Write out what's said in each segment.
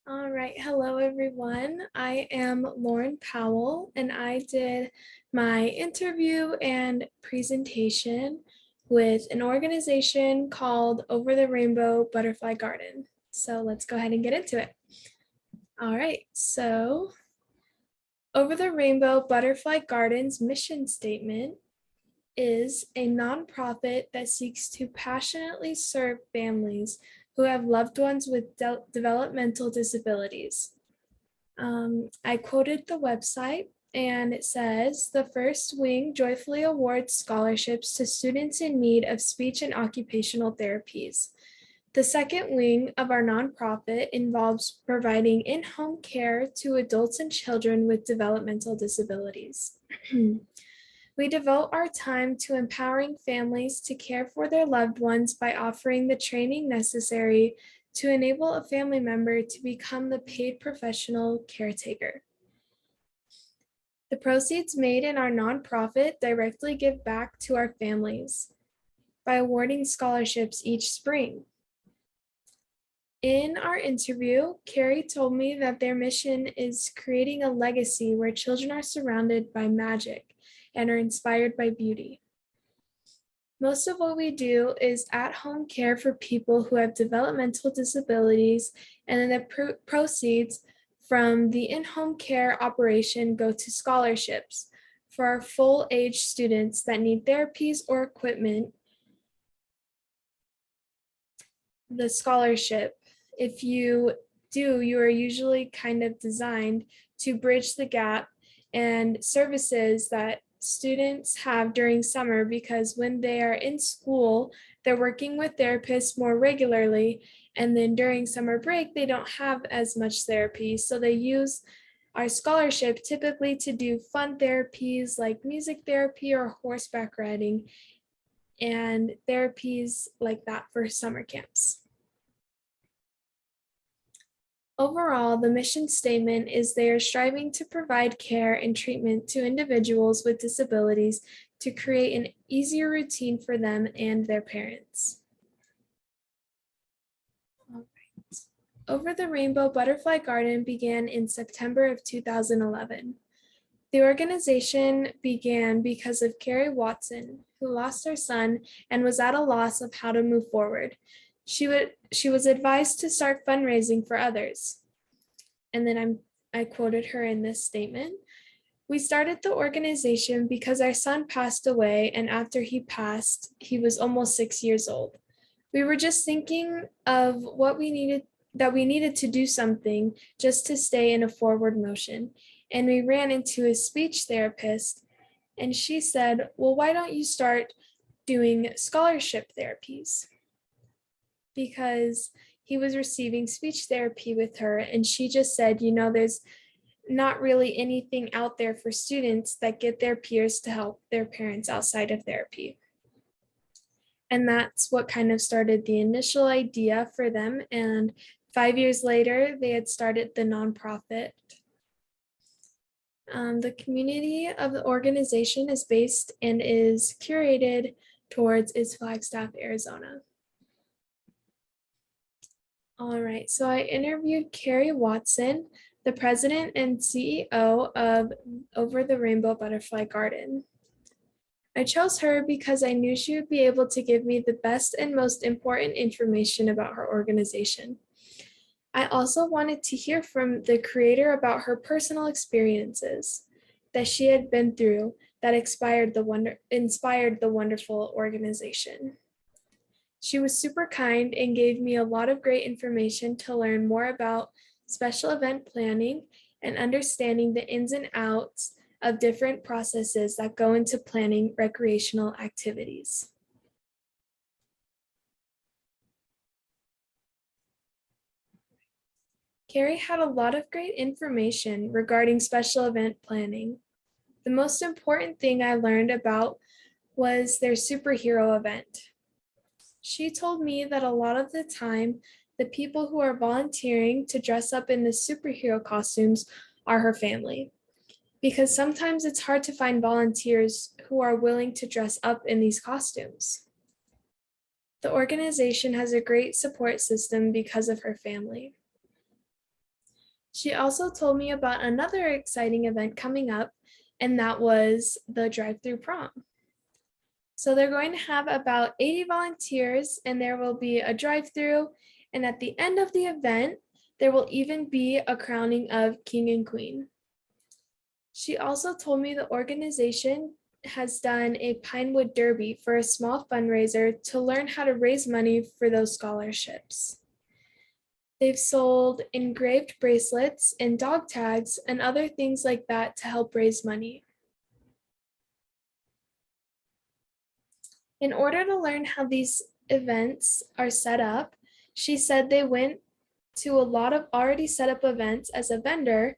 All right. Hello, everyone. I am Lauren Powell, and I did my interview and presentation with an organization called Over the Rainbow Butterfly Garden. So let's go ahead and get into it. All right. So, Over the Rainbow Butterfly Garden's mission statement is a nonprofit that seeks to passionately serve families who have loved ones with developmental disabilities. I quoted the website and it says the first wing joyfully awards scholarships to students in need of speech and occupational therapies. The second wing of our nonprofit involves providing in-home care to adults and children with developmental disabilities. We devote our time to empowering families to care for their loved ones by offering the training necessary to enable a family member to become the paid professional caretaker. The proceeds made in our nonprofit directly give back to our families by awarding scholarships each spring. In our interview, Carrie told me that their mission is creating a legacy where children are surrounded by magic and are inspired by beauty. Most of what we do is at-home care for people who have developmental disabilities, and then the proceeds from the in-home care operation go to scholarships for our full-age students that need therapies or equipment. The scholarship, if you do, you are usually kind of designed to bridge the gap and services that students have during summer, because when they are in school, they're working with therapists more regularly. And then during summer break, they don't have as much therapy. So they use our scholarship typically to do fun therapies like music therapy or horseback riding and therapies like that for summer camps. Overall, the mission statement is they are striving to provide care and treatment to individuals with disabilities to create an easier routine for them and their parents. All right. Over the Rainbow Butterfly Garden began in September of 2011. The organization began because of Carrie Watson, who lost her son and was at a loss of how to move forward. She was advised to start fundraising for others. And then I quoted her in this statement. We started the organization because our son passed away, and after he passed, he was almost 6 years old. We were just thinking of that we needed to do something just to stay in a forward motion. And we ran into a speech therapist, and she said, well, why don't you start doing scholarship therapies? Because he was receiving speech therapy with her, and she just said, there's not really anything out there for students that get their peers to help their parents outside of therapy. And that's what kind of started the initial idea for them. And 5 years later, they had started the nonprofit. The community of the organization is based and is curated towards its Flagstaff, Arizona. All right, so I interviewed Carrie Watson, the president and CEO of Over the Rainbow Butterfly Garden. I chose her because I knew she would be able to give me the best and most important information about her organization. I also wanted to hear from the creator about her personal experiences that she had been through that inspired the wonderful organization. She was super kind and gave me a lot of great information to learn more about special event planning and understanding the ins and outs of different processes that go into planning recreational activities. Carrie had a lot of great information regarding special event planning. The most important thing I learned about was their superhero event. She told me that a lot of the time, the people who are volunteering to dress up in the superhero costumes are her family, because sometimes it's hard to find volunteers who are willing to dress up in these costumes. The organization has a great support system because of her family. She also told me about another exciting event coming up, and that was the drive-through prom. So they're going to have about 80 volunteers, and there will be a drive-through, and at the end of the event, there will even be a crowning of king and queen. She also told me the organization has done a Pinewood Derby for a small fundraiser to learn how to raise money for those scholarships. They've sold engraved bracelets and dog tags and other things like that to help raise money. In order to learn how these events are set up, she said they went to a lot of already set up events as a vendor,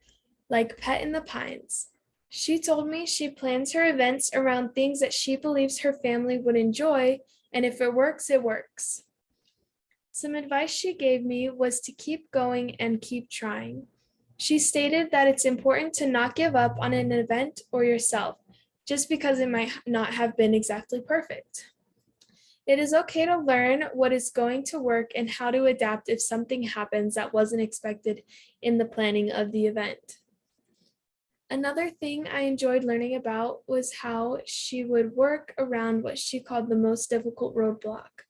like Pet in the Pines. She told me she plans her events around things that she believes her family would enjoy, and if it works, it works. Some advice she gave me was to keep going and keep trying. She stated that it's important to not give up on an event or yourself just because it might not have been exactly perfect. It is okay to learn what is going to work and how to adapt if something happens that wasn't expected in the planning of the event. Another thing I enjoyed learning about was how she would work around what she called the most difficult roadblock,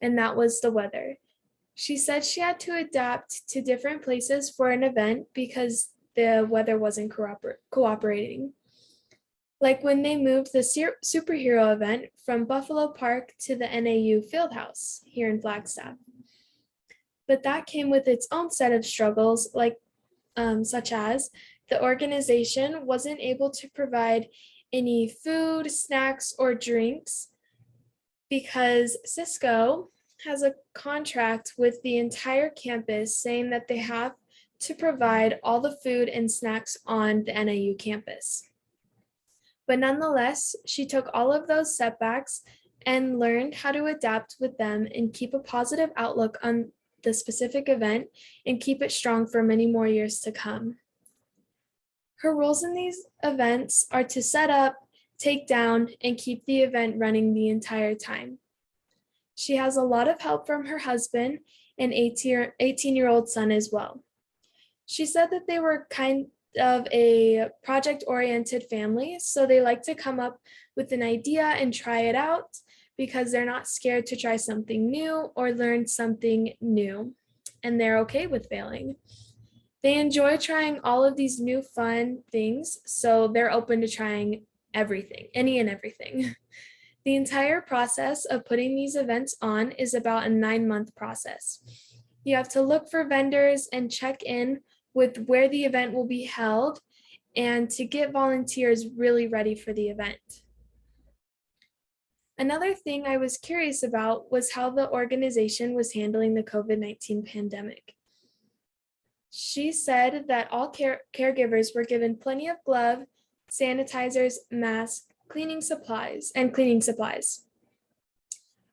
and that was the weather. She said she had to adapt to different places for an event because the weather wasn't cooperating. Like when they moved the superhero event from Buffalo Park to the NAU Fieldhouse here in Flagstaff. But that came with its own set of struggles, like such as the organization wasn't able to provide any food, snacks, or drinks because Cisco has a contract with the entire campus saying that they have to provide all the food and snacks on the NAU campus. But nonetheless, she took all of those setbacks and learned how to adapt with them and keep a positive outlook on the specific event and keep it strong for many more years to come. Her roles in these events are to set up, take down, and keep the event running the entire time. She has a lot of help from her husband and 18-year-old son as well. She said that they were kind of a project-oriented family, so they like to come up with an idea and try it out because they're not scared to try something new or learn something new, and they're okay with failing. They enjoy trying all of these new fun things, so they're open to trying everything, any and everything. The entire process of putting these events on is about a 9-month process. You have to look for vendors and check in with where the event will be held and to get volunteers really ready for the event. Another thing I was curious about was how the organization was handling the COVID-19 pandemic. She said that all caregivers were given plenty of gloves, sanitizers, masks, cleaning supplies.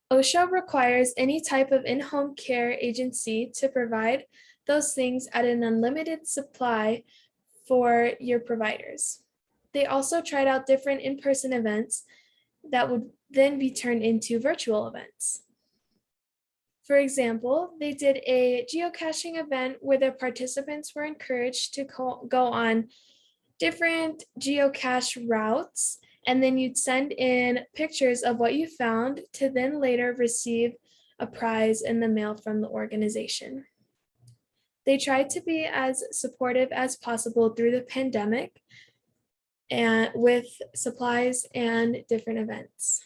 OSHA requires any type of in-home care agency to provide those things at an unlimited supply for your providers. They also tried out different in-person events that would then be turned into virtual events. For example, they did a geocaching event where the participants were encouraged to go on different geocache routes, and then you'd send in pictures of what you found to then later receive a prize in the mail from the organization. They tried to be as supportive as possible through the pandemic and with supplies and different events.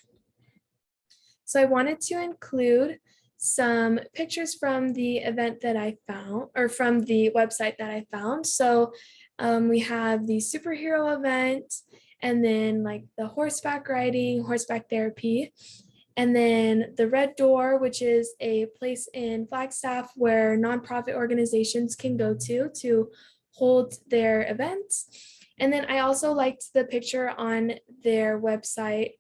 So I wanted to include some pictures from the event that I found, or from the website that I found. So we have the superhero event, and then like the horseback riding, horseback therapy, and then the Red Door, which is a place in Flagstaff where nonprofit organizations can go to hold their events. And then I also liked the picture on their website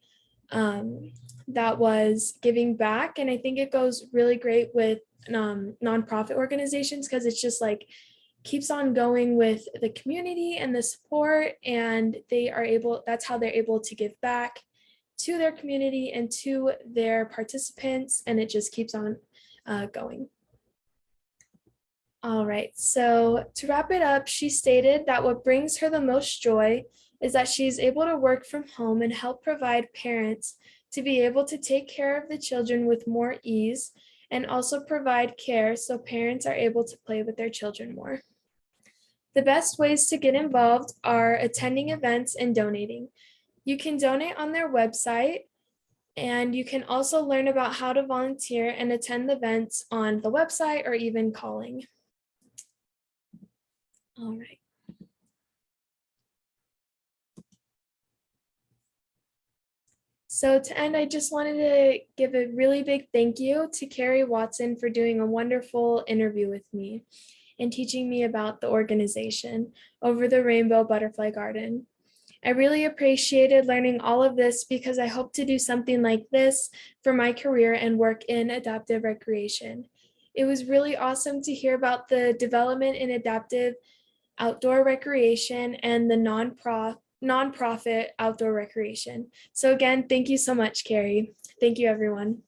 that was giving back. And I think it goes really great with nonprofit organizations because it's just like keeps on going with the community and the support, and that's how they're able to give back to their community and to their participants, and it just keeps on going. All right, so to wrap it up, she stated that what brings her the most joy is that she's able to work from home and help provide parents to be able to take care of the children with more ease and also provide care so parents are able to play with their children more. The best ways to get involved are attending events and donating. You can donate on their website, and you can also learn about how to volunteer and attend the events on the website or even calling. All right. So to end, I just wanted to give a really big thank you to Carrie Watson for doing a wonderful interview with me and teaching me about the organization Over the Rainbow Butterfly Garden. I really appreciated learning all of this because I hope to do something like this for my career and work in adaptive recreation. It was really awesome to hear about the development in adaptive outdoor recreation and the nonprofit outdoor recreation. So again, thank you so much, Carrie. Thank you, everyone.